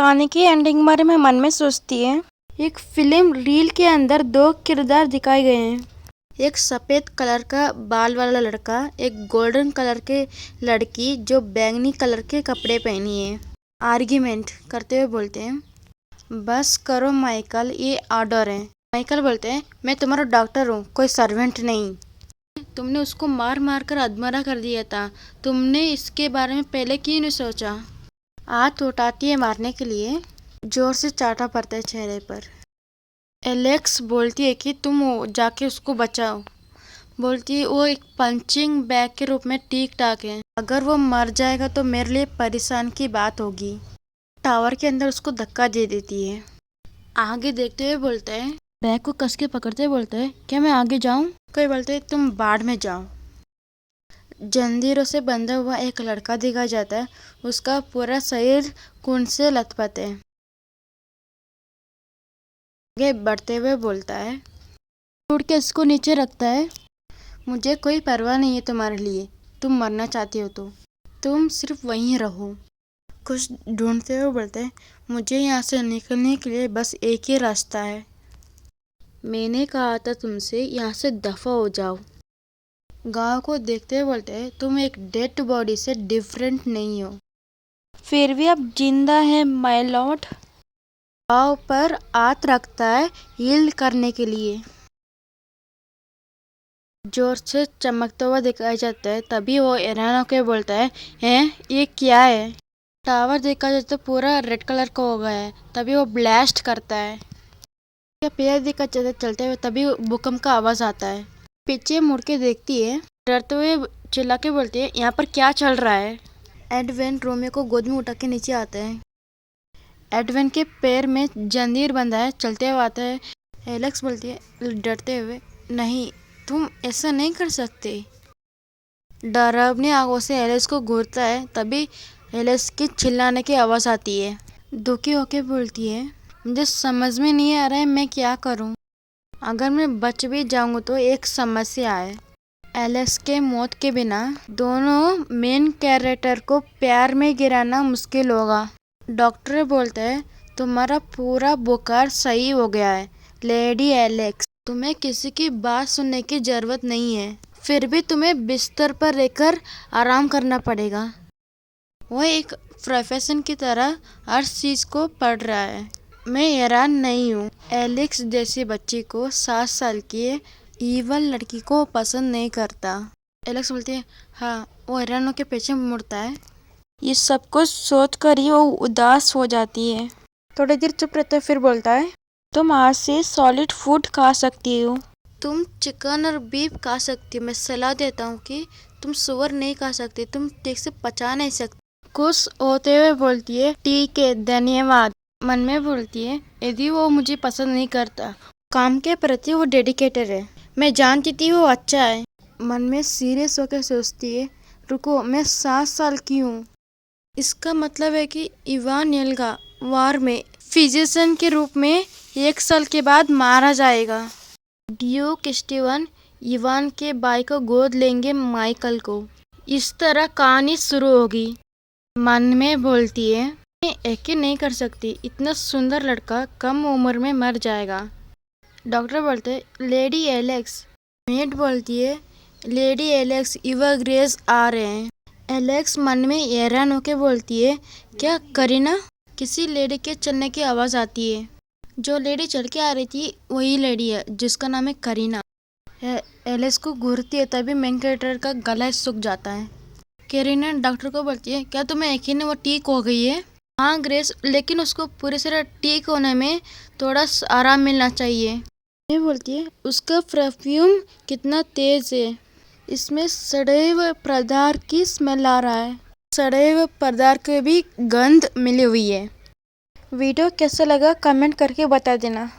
कहानी की एंडिंग बारे में मन में सोचती है। एक फिल्म रील के अंदर दो किरदार दिखाए गए हैं। एक सफ़ेद कलर का बाल वाला लड़का, एक गोल्डन कलर के लड़की जो बैंगनी कलर के कपड़े पहनी है। आर्ग्यूमेंट करते हुए बोलते हैं, बस करो माइकल, ये ऑर्डर है। माइकल बोलते हैं, मैं तुम्हारा डॉक्टर हूँ, कोई सर्वेंट नहीं। तुमने उसको मार मार कर अधमरा कर दिया था, तुमने इसके बारे में पहले क्यों नहीं सोचा। हाथ उठाती है मारने के लिए, जोर से चाटा पड़ता है चेहरे पर। एलेक्स बोलती है कि तुम जाके उसको बचाओ। बोलती है वो एक पंचिंग बैग के रूप में ठीक ठाक है, अगर वो मर जाएगा तो मेरे लिए परेशान की बात होगी। टावर के अंदर उसको धक्का दे देती है। आगे देखते हुए बोलते हैं, बैग को कस के पकड़ते हुए बोलते हैं, क्या मैं आगे जाऊं। कोई बोलते हैं, तुम बाढ़ में जाओ। जंजीरों से बंधा हुआ एक लड़का दिखा जाता है, उसका पूरा शरीर खून से लथपथ है। आगे बढ़ते हुए बोलता है, उड़ के इसको नीचे रखता है, मुझे कोई परवाह नहीं है तुम्हारे लिए, तुम मरना चाहती हो तो तुम सिर्फ वहीं रहो। कुछ ढूंढते हुए बोलते हैं, मुझे यहाँ से निकलने के लिए बस एक ही रास्ता है। मैंने कहा था तुमसे यहाँ से दफा हो जाओ। गांव को देखते हुए बोलते हैं, तुम एक डेड बॉडी से डिफरेंट नहीं हो, फिर भी अब जिंदा है माय लॉर्ड। गांव पर हाथ रखता है हील करने के लिए। जोर से चमकता हुआ दिखाया जाता है, तभी वो हैरान होकर बोलता है, हैं ये क्या है। टावर देखा जाए तो पूरा रेड कलर का हो गया है, तभी वो ब्लास्ट करता है। क्या पैर देखा जाता है चलते हुए, तभी भूकंप का आवाज आता है। पीछे मुड़ के देखती है, डरते हुए चिल्ला के बोलती है, यहाँ पर क्या चल रहा है। एडवेन रोमियो को गोद में उठा के नीचे आता है। एडवेन के पैर में जंजीर बंधा है, चलते हुए आता है। एलेक्स बोलती है डरते हुए, नहीं तुम ऐसा नहीं कर सकते। डरावनी आंखों से एलेक्स को घूरता है, तभी एलेक्स की चिल्लाने की आवाज़ आती है। दुखी होकर बोलती है, मुझे समझ में नहीं आ रहा है मैं क्या करूं। अगर मैं बच भी जाऊंगा तो एक समस्या है। एलेक्स के मौत के बिना दोनों मेन कैरेक्टर को प्यार में गिराना मुश्किल होगा। डॉक्टर बोलता है, तुम्हारा पूरा बुखार सही हो गया है लेडी एलेक्स, तुम्हें किसी की बात सुनने की जरूरत नहीं है, फिर भी तुम्हें बिस्तर पर रहकर आराम करना पड़ेगा। वो एक प्रोफेशन की तरह हर चीज़ को पढ़ रहा है। मैं हैरान नहीं हूँ, एलेक्स जैसी बच्ची को 7 साल की ईवल लड़की को पसंद नहीं करता। एलेक्स बोलती है, हाँ। वो हैरान होकर पीछे मुड़ता है। ये सब कुछ सोच कर ही वो उदास हो जाती है। थोड़ी देर चुप रहते फिर बोलता है, तुम आज से सॉलिड फूड खा सकती हो, तुम चिकन और बीफ खा सकती हो। मैं सलाह देता हूँ कि तुम सुअर नहीं खा सकती, तुम ठीक से पचा नहीं सकती। खुश होते हुए बोलती है, ठीक है धन्यवाद। मन में बोलती है, यदि वो मुझे पसंद नहीं करता, काम के प्रति वो डेडिकेटेड है, मैं जानती थी वो अच्छा है। मन में सीरियस होकर सोचती है, रुको मैं 7 साल की हूँ, इसका मतलब है कि इवान येल्गा वार में फिजिशियन के रूप में 1 साल के बाद मारा जाएगा। ड्यूक स्टीवन इवान के भाई को गोद लेंगे माइकल को। इस तरह कहानी शुरू होगी। मन में बोलती है, मैं यकीन नहीं कर सकती इतना सुंदर लड़का कम उम्र में मर जाएगा। डॉक्टर बोलते, लेडी एलेक्स। मेड बोलती है, लेडी एलेक्स इवा ग्रेस आ रहे हैं। एलेक्स मन में हैरान होकर बोलती है, क्या करीना। किसी लेडी के चलने की आवाज़ आती है। जो लेडी चल के आ रही थी वही लेडी है जिसका नाम है करीना। एलेक्स को घूरती है, तभी मेन कैरेक्टर का गला सूख जाता है। करीना डॉक्टर को बोलती है, क्या तुम्हें यकीन है वो ठीक हो गई है। हाँ ग्रेस, लेकिन उसको पूरी तरह ठीक होने में थोड़ा आराम मिलना चाहिए। ये बोलती है, उसका परफ्यूम कितना तेज है, इसमें सड़े हुए पदार्थ की स्मेल आ रहा है। सड़े हुए पदार्थ की भी गंध मिली हुई है। वीडियो कैसा लगा कमेंट करके बता देना।